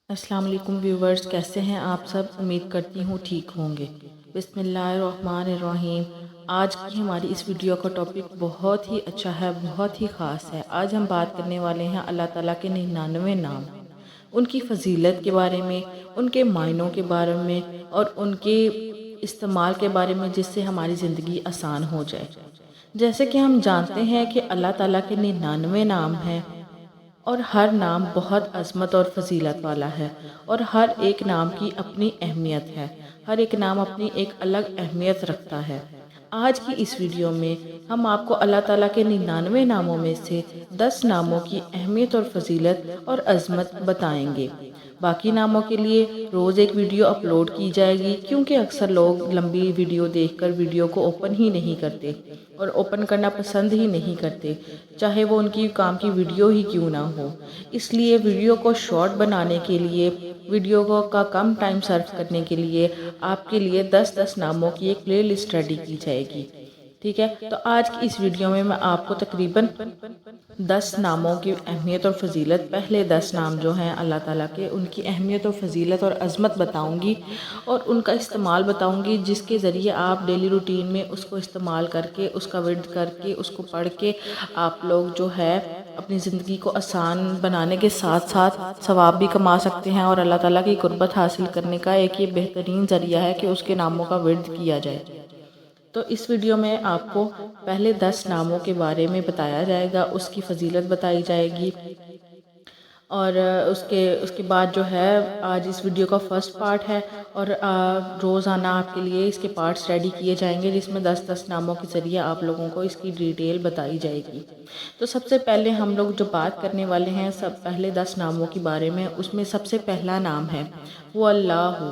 السلام علیکم ویورز، کیسے ہیں آپ سب؟ امید کرتی ہوں ٹھیک ہوں گے۔ بسم اللہ الرحمن الرحیم۔ آج کی ہماری اس ویڈیو کا ٹاپک بہت ہی اچھا ہے، بہت ہی خاص ہے۔ آج ہم بات کرنے والے ہیں اللہ تعالیٰ کے 99 نام، ان کی فضیلت کے بارے میں، ان کے معنوں کے بارے میں اور ان کے استعمال کے بارے میں، جس سے ہماری زندگی آسان ہو جائے۔ جیسے کہ ہم جانتے ہیں کہ اللہ تعالیٰ کے 99 نام ہیں اور ہر نام بہت عظمت اور فضیلت والا ہے، اور ہر ایک نام کی اپنی اہمیت ہے، ہر ایک نام اپنی ایک الگ اہمیت رکھتا ہے۔ آج کی اس ویڈیو میں ہم آپ کو اللہ تعالیٰ کے 99 ناموں میں سے 10 ناموں کی اہمیت اور فضیلت اور عظمت بتائیں گے۔ باقی ناموں کے لیے روز ایک ویڈیو اپلوڈ کی جائے گی، کیونکہ اکثر لوگ لمبی ویڈیو دیکھ کر ویڈیو کو اوپن ہی نہیں کرتے اور اوپن کرنا پسند ہی نہیں کرتے، چاہے وہ ان کی کام کی ویڈیو ہی کیوں نہ ہو۔ اس لیے ویڈیو کو شارٹ بنانے کے لیے، ویڈیو کا کم ٹائم سرو کرنے کے لیے آپ کے لیے 10 ناموں کی ایک پلے لسٹ ریڈی کی جائے گی۔ ٹھیک ہے، تو آج کی اس ویڈیو میں آپ کو تقریباً 10 ناموں کی اہمیت اور فضیلت، پہلے 10 نام جو ہیں اللہ تعالیٰ کے، ان کی اہمیت اور فضیلت اور عظمت بتاؤں گی اور ان کا استعمال بتاؤں گی، جس کے ذریعے آپ ڈیلی روٹین میں اس کو استعمال کر کے، اس کا ورد کر کے، اس کو پڑھ کے آپ لوگ جو ہے اپنی زندگی کو آسان بنانے کے ساتھ ساتھ ثواب بھی کما سکتے ہیں، اور اللہ تعالیٰ کی قربت حاصل کرنے کا ایک یہ بہترین ذریعہ ہے کہ اس کے ناموں کا ورد کیا جائے۔ تو اس ویڈیو میں آپ کو پہلے 10 ناموں کے بارے میں بتایا جائے گا، اس کی فضیلت بتائی جائے گی، اور اس کے بعد جو ہے آج اس ویڈیو کا فرسٹ پارٹ ہے، اور روزانہ آپ کے لیے اس کے پارٹس ریڈی کیے جائیں گے، جس میں 10 ناموں کے ذریعے آپ لوگوں کو اس کی ڈیٹیل بتائی جائے گی۔ تو سب سے پہلے ہم لوگ جو بات کرنے والے ہیں پہلے 10 ناموں کے بارے میں، اس میں سب سے پہلا نام ہے وہ اللہ۔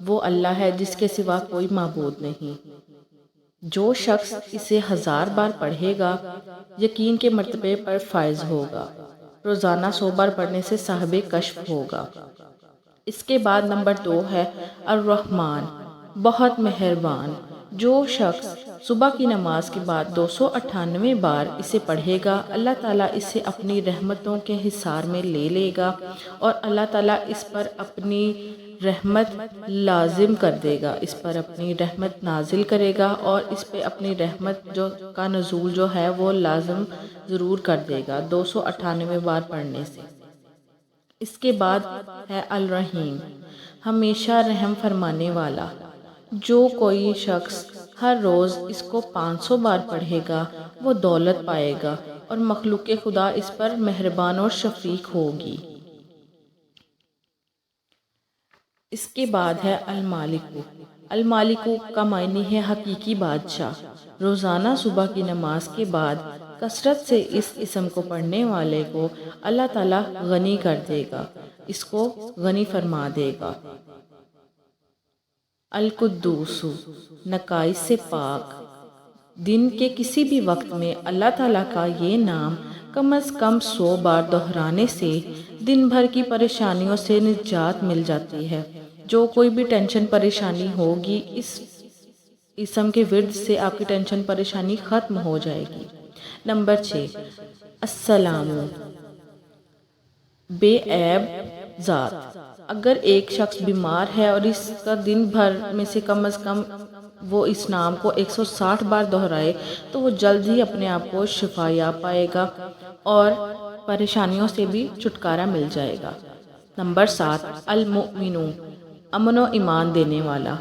وہ اللہ ہے جس کے سوا کوئی معبود نہیں۔ جو شخص اسے 1000 بار پڑھے گا، یقین کے مرتبے پر فائز ہوگا۔ روزانہ 100 بار پڑھنے سے صاحب کشف ہوگا۔ اس کے بعد نمبر 2 ہے الرحمن، بہت مہربان۔ جو شخص صبح کی نماز کے بعد 298 بار اسے پڑھے گا، اللہ تعالیٰ اسے اپنی رحمتوں کے حصار میں لے لے گا، اور اللہ تعالیٰ اس پر اپنی رحمت لازم کر دے گا، اس پر اپنی رحمت نازل کرے گا، اور اس پہ اپنی رحمت کا نزول جو ہے وہ لازم ضرور کر دے گا 298 بار پڑھنے سے۔ اس کے بعد ہے الرحیم، ہمیشہ رحم فرمانے والا۔ جو کوئی شخص ہر روز اس کو 500 بار پڑھے گا، وہ دولت پائے گا، اور مخلوق خدا اس پر مہربان اور شفیق ہوگی۔ اس کے بعد ہے المالک۔ المالک کا معنی ہے حقیقی بادشاہ۔ روزانہ صبح کی نماز کے بعد کثرت سے اس اسم کو پڑھنے والے کو اللہ تعالیٰ غنی کر دے گا، اس کو غنی فرما دے گا۔ القدوس، نقائص سے پاک۔ دن کے کسی بھی وقت میں اللہ تعالیٰ کا یہ نام کم از کم 100 بار دہرانے سے دن بھر کی پریشانیوں سے نجات مل جاتی ہے۔ جو کوئی بھی ٹینشن پریشانی ہوگی، اس اسم کے ورد سے آپ کی ٹینشن پریشانی ختم ہو جائے گی۔ نمبر 6 السلام، بے عیب ذات۔ اگر ایک شخص بیمار ہے اور اس کا دن بھر میں سے کم از کم وہ اس نام کو 160 بار دہرائے، تو وہ جلد ہی اپنے آپ کو شفا یاب پائے گا اور پریشانیوں سے بھی چھٹکارا مل جائے گا۔ نمبر 7 المؤمن، امن و ایمان دینے والا۔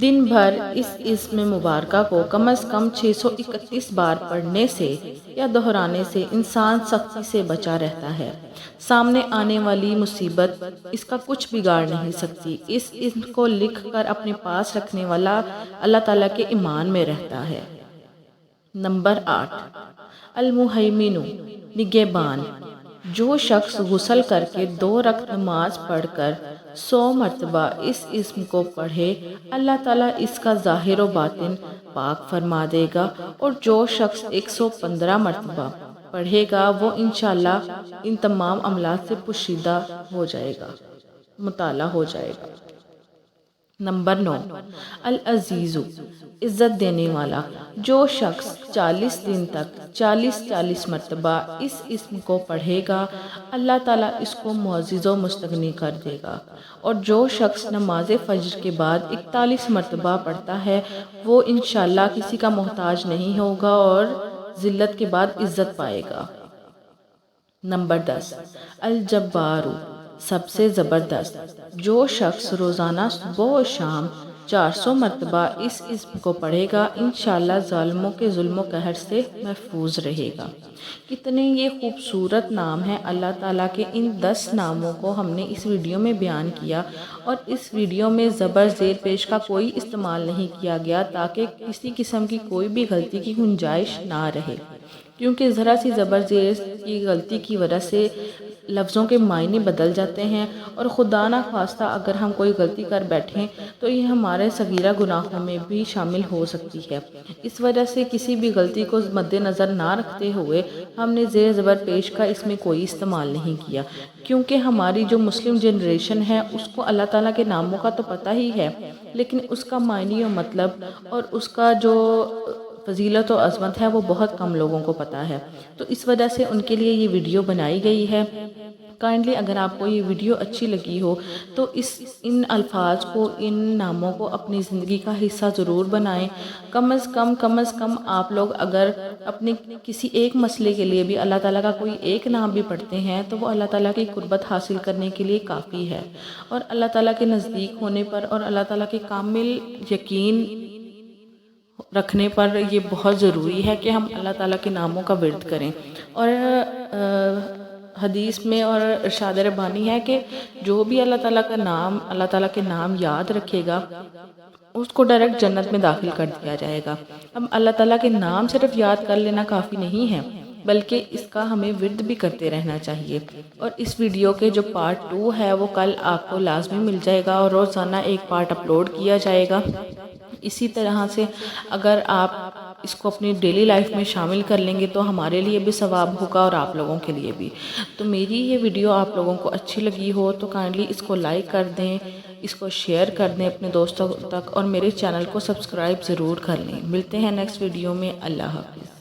دن بھر اس اسم مبارکہ کو کم از کم 631 بار پڑھنے سے یا دہرانے سے انسان سختی سے بچا رہتا ہے۔ سامنے آنے والی مصیبت اس کا کچھ بگاڑ نہیں سکتی۔ اس اسم کو لکھ کر اپنے پاس رکھنے والا اللہ تعالیٰ کے ایمان میں رہتا ہے۔ نمبر 8 المہیمن، نگہبان۔ جو شخص غسل کر کے 2 رکعت نماز پڑھ کر 100 مرتبہ اس اسم کو پڑھے، اللہ تعالیٰ اس کا ظاہر و باطن پاک فرما دے گا، اور جو شخص 115 مرتبہ پڑھے گا وہ انشاءاللہ ان تمام عملات سے پوشیدہ ہو جائے گا، مطلع ہو جائے گا۔ نمبر 9، العزیز، عزت دینے والا۔ جو شخص 40 دن تک 40 مرتبہ اس اسم کو پڑھے گا، اللہ تعالیٰ اس کو معزز و مستغنی کر دے گا۔ اور جو شخص نماز فجر کے بعد 41 مرتبہ پڑھتا ہے، وہ انشاءاللہ کسی کا محتاج نہیں ہوگا اور ذلت کے بعد عزت پائے گا۔ نمبر 10، الجبار، سب سے زبردست۔ جو شخص روزانہ صبح و شام 400 مرتبہ اس اسم کو پڑھے گا، انشاءاللہ ظالموں کے ظلم و قہر سے محفوظ رہے گا۔ کتنے یہ خوبصورت نام ہیں اللہ تعالیٰ کے۔ ان 10 ناموں کو ہم نے اس ویڈیو میں بیان کیا، اور اس ویڈیو میں زبر زیر پیش کا کوئی استعمال نہیں کیا گیا تاکہ کسی قسم کی کوئی بھی غلطی کی گنجائش نہ رہے، کیونکہ ذرا سی زبر زیر کی غلطی کی وجہ سے لفظوں کے معنی بدل جاتے ہیں، اور خدا نہ خواستہ اگر ہم کوئی غلطی کر بیٹھیں تو یہ ہمارے صغیرہ گناہوں میں بھی شامل ہو سکتی ہے۔ اس وجہ سے کسی بھی غلطی کو مد نظر نہ رکھتے ہوئے ہم نے زیر زبر پیش کا اس میں کوئی استعمال نہیں کیا، کیونکہ ہماری جو مسلم جنریشن ہے اس کو اللہ تعالیٰ کے ناموں کا تو پتہ ہی ہے، لیکن اس کا معنی و مطلب اور اس کا جو فضیلت و عظمت ہے وہ بہت کم لوگوں کو پتہ ہے۔ تو اس وجہ سے ان کے لیے یہ ویڈیو بنائی گئی ہے۔ کائنڈلی اگر آپ کو یہ ویڈیو اچھی لگی ہو تو ان الفاظ کو، ان ناموں کو اپنی زندگی کا حصہ ضرور بنائیں۔ کم از کم آپ لوگ اگر اپنے کسی ایک مسئلے کے لیے بھی اللہ تعالیٰ کا کوئی ایک نام بھی پڑھتے ہیں تو وہ اللہ تعالیٰ کی قربت حاصل کرنے کے لیے کافی ہے، اور اللہ تعالیٰ کے نزدیک ہونے پر اور اللہ تعالیٰ کے کامل یقین رکھنے پر یہ بہت ضروری ہے کہ ہم اللہ تعالیٰ کے ناموں کا ورد کریں۔ اور حدیث میں اور ارشاد ربانی ہے کہ جو بھی اللہ تعالیٰ کے نام یاد رکھے گا اس کو ڈائریکٹ جنت میں داخل کر دیا جائے گا۔ اب اللہ تعالیٰ کے نام صرف یاد کر لینا کافی نہیں ہے، بلکہ اس کا ہمیں ورد بھی کرتے رہنا چاہیے۔ اور اس ویڈیو کے جو پارٹ 2 ہے وہ کل آپ کو لازمی مل جائے گا، اور روزانہ ایک پارٹ اپلوڈ کیا جائے گا۔ اسی طرح سے اگر آپ اس کو اپنی ڈیلی لائف میں شامل کر لیں گے تو ہمارے لیے بھی ثواب ہوگا اور آپ لوگوں کے لیے بھی۔ تو میری یہ ویڈیو آپ لوگوں کو اچھی لگی ہو تو کائنڈلی اس کو لائک کر دیں، اس کو شیئر کر دیں اپنے دوستوں تک، اور میرے چینل کو سبسکرائب ضرور کر لیں۔ ملتے ہیں نیکسٹ ویڈیو میں۔ اللہ حافظ۔